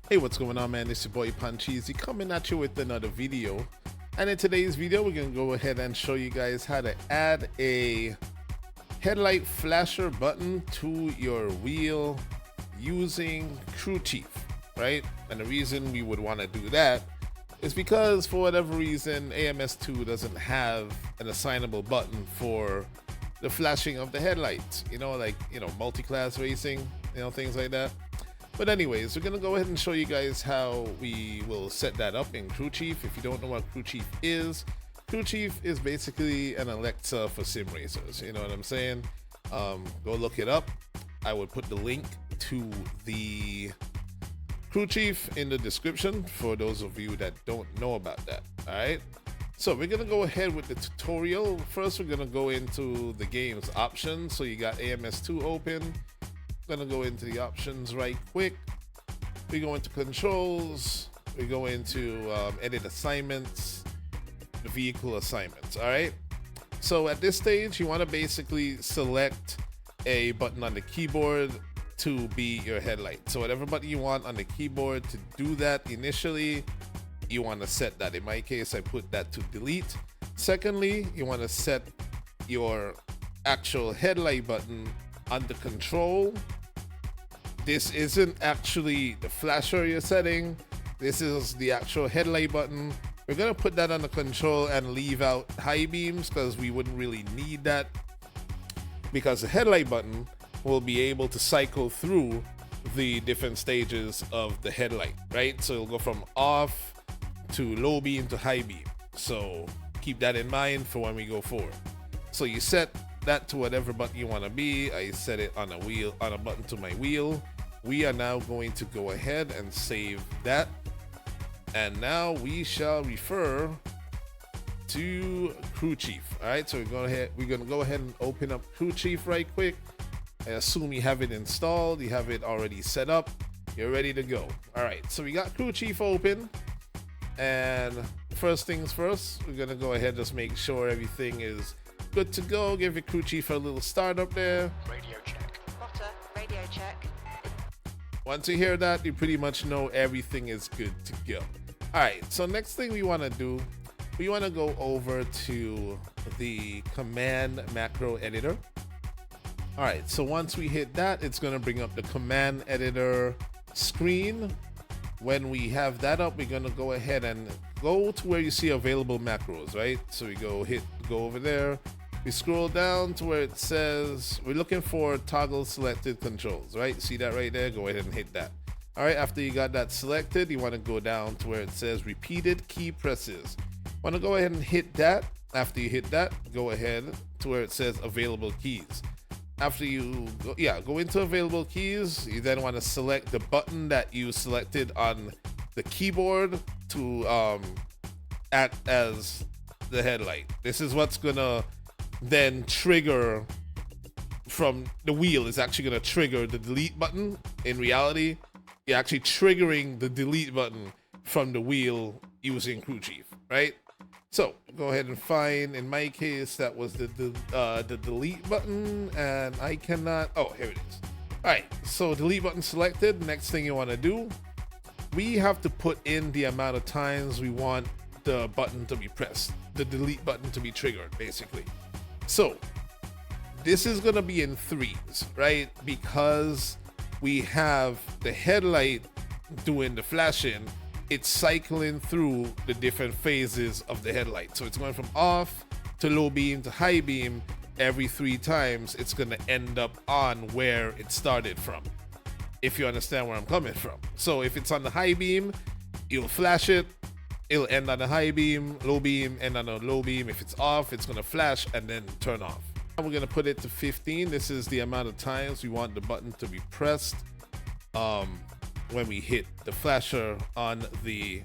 Hey, what's going on, man? It's your boy Pancheesy coming at you with another video. And in today's video, we're going to go ahead and show you guys how to add a headlight flasher button to your wheel using Crew Chief, right? And the reason we would want to do that is because for whatever reason, AMS2 doesn't have an assignable button for the flashing of the headlights, multi-class racing, things like that. But anyways, we're gonna go ahead and show you guys how we will set that up in Crew Chief. If you don't know what Crew Chief is basically an Alexa for sim racers. You know what I'm saying? Go look it up. I would put the link to the Crew Chief in the description for those of you that don't know about that. All right. So we're gonna go ahead with the tutorial. First, we're gonna go into the game's options. So you got AMS2 open. Gonna go into the options right quick. We go into controls. We go into edit assignments, the vehicle assignments. All right. So at this stage, you want to basically select a button on the keyboard to be your headlight. So whatever button you want on the keyboard to do that initially, you want to set that. In my case, I put that to delete. Secondly, you want to set your actual headlight button under control. This isn't actually the flasher you're setting. This is the actual headlight button. We're gonna put that under control and leave out high beams because we wouldn't really need that, because the headlight button will be able to cycle through the different stages of the headlight, right? So it'll go from off to low beam to high beam. So keep that in mind for when we go forward. So you set that to whatever button you want to be. I set it on a button to my wheel. We are now going to go ahead and save that, and now we shall refer to Crew Chief. All right, so we're gonna go ahead and open up Crew Chief right quick. I assume you have it installed, you have it already set up, you're ready to go. All right, so we got Crew Chief open, and first things first, we're gonna go ahead and just make sure everything is good to go. Give your Crew Chief a little start up there. Radio check. Roger, radio check. Once you hear that, you pretty much know everything is good to go. All right, so next thing we want to do, we want to go over to the command macro editor. All right, so once we hit that, it's going to bring up the command editor screen. When we have that up, we're going to go ahead and go to where you see available macros, right? So we go over there. We scroll down to where it says we're looking for toggle selected controls, right? See that right there? Go ahead and hit that. All right, after you got that selected, you want to go down to where it says repeated key presses. Want to go ahead and hit that. After you hit that, go ahead to where it says available keys. After you go into available keys, you then want to select the button that you selected on the keyboard to act as the headlight. This is what's gonna then trigger from the wheel. Is actually going to trigger the delete button. In reality, you're actually triggering the delete button from the wheel using Crew Chief, right? So go ahead and find, in my case, that was the delete button, and I cannot, oh, here it is. All right, so delete button selected. Next thing you want to do, we have to put in the amount of times we want the button to be pressed, the delete button to be triggered, basically. So this is gonna be in threes, right? Because we have the headlight doing the flashing, it's cycling through the different phases of the headlight. So it's going from off to low beam to high beam. Every 3 times, it's gonna end up on where it started from, if you understand where I'm coming from. So if it's on the high beam, you'll flash it, it'll end on the high beam, low beam, end on a low beam. If it's off, it's gonna flash and then turn off. We're gonna put it to 15. This is the amount of times we want the button to be pressed when we hit the flasher on the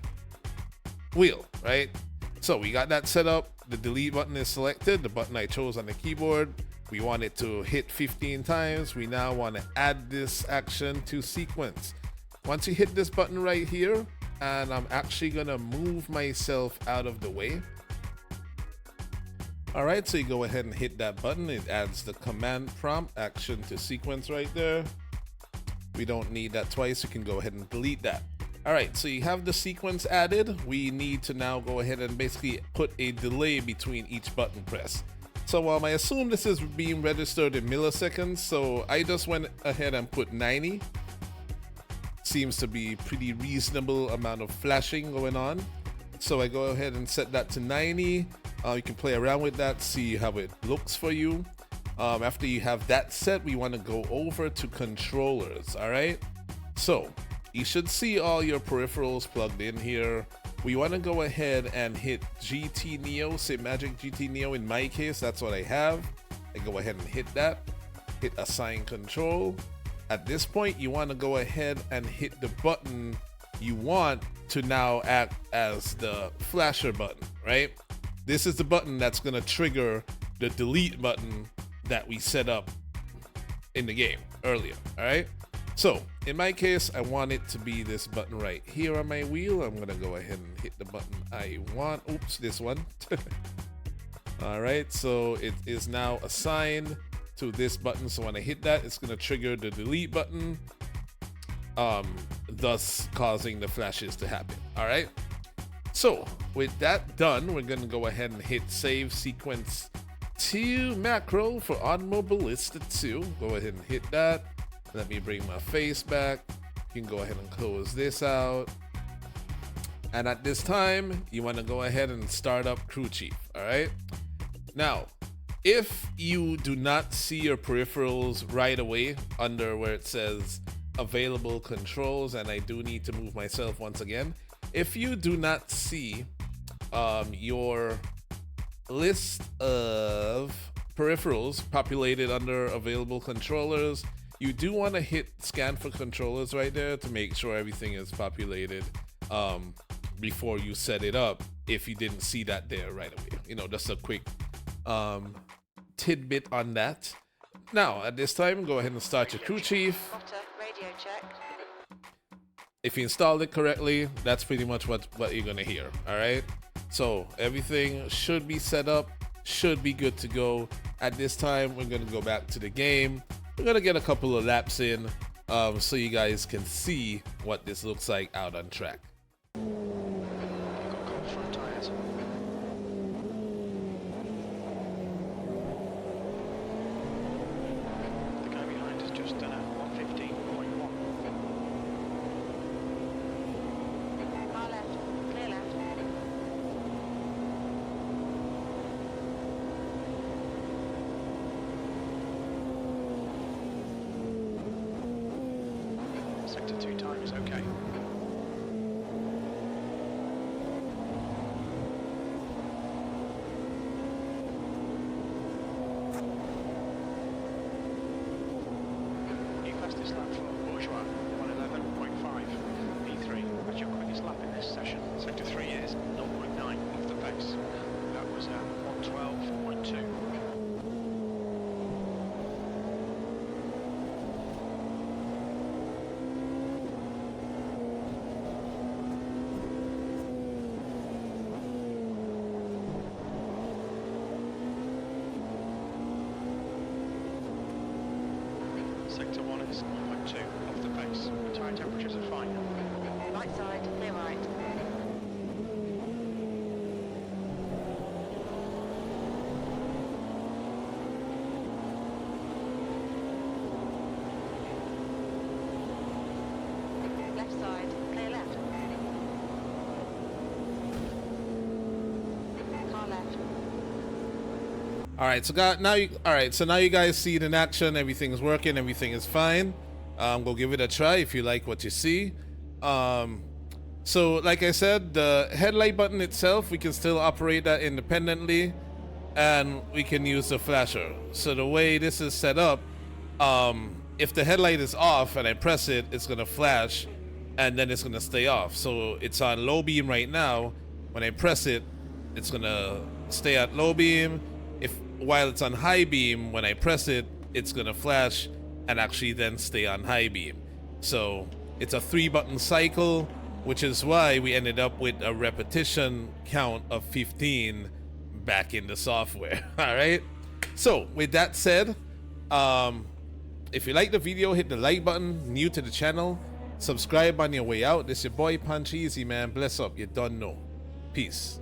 wheel, right? So we got that set up. The delete button is selected, the button I chose on the keyboard. We want it to hit 15 times. We now want to add this action to sequence. Once you hit this button right here, and I'm actually gonna move myself out of the way. All right, so you go ahead and hit that button. It adds the command prompt action to sequence right there. We don't need that twice. You can go ahead and delete that. All right, so you have the sequence added. We need to now go ahead and basically put a delay between each button press. So I assume this is being registered in milliseconds, so I just went ahead and put 90. Seems to be pretty reasonable amount of flashing going on. So I go ahead and set that to 90. You can play around with that, see how it looks for you. After you have that set, we want to go over to controllers. All right, so you should see all your peripherals plugged in here. We want to go ahead and hit GT Neo, say Magic GT Neo. In my case, that's what I have. I go ahead and hit that, hit assign control. At this point, you want to go ahead and hit the button you want to now act as the flasher button, right? This is the button that's going to trigger the delete button that we set up in the game earlier, all right? So in my case, I want it to be this button right here on my wheel. I'm gonna go ahead and hit the button I want. Oops, this one. All right, so it is now assigned to this button. So when I hit that, it's gonna trigger the delete button, thus causing the flashes to happen. All right, so with that done, we're gonna go ahead and hit save sequence to macro for Automobilista 2. Go ahead and hit that. Let me bring my face back. You can go ahead and close this out. And at this time, you want to go ahead and start up Crew Chief, all right? Now, if you do not see your peripherals right away under where it says available controls, and I do need to move myself once again. If you do not see your list of peripherals populated under available controllers, you do want to hit scan for controllers right there to make sure everything is populated before you set it up, if you didn't see that there right away. You know, just a quick tidbit on that. Now, at this time, go ahead and start your Crew Chief. Radio check. If you installed it correctly, that's pretty much what you're going to hear, all right? So everything should be set up, should be good to go. At this time, we're going to go back to the game. We're gonna get a couple of laps in so you guys can see what this looks like out on track. Got cold front tires. The guy behind has just done a 115.1. Far left, clear left. Sector 2 time is okay. New fastest lap for Bourgeois, 111.5. P3, that's your quickest lap in this session. Sector 3 is 0.9 off the pace. That was 112.2. Sector 1 is 0.2 off the pace. Tyre temperatures are fine. Right side, clear right. Left side, clear left. Car left. All right, so now you guys see it in action. Everything's working, everything is fine. Go give it a try if you like what you see. So like I said, the headlight button itself, we can still operate that independently, and we can use the flasher. So the way this is set up, if the headlight is off and I press it, it's gonna flash and then it's gonna stay off. So it's on low beam right now. When I press it, it's gonna stay at low beam. While it's on high beam, when I press it, it's gonna flash and actually then stay on high beam. So it's a 3-button cycle, which is why we ended up with a repetition count of 15 back in the software. All right, so with that said, if you like the video, hit the like button. New to the channel, Subscribe on your way out. This your boy Punch Easy, man. Bless up. You done know. Peace.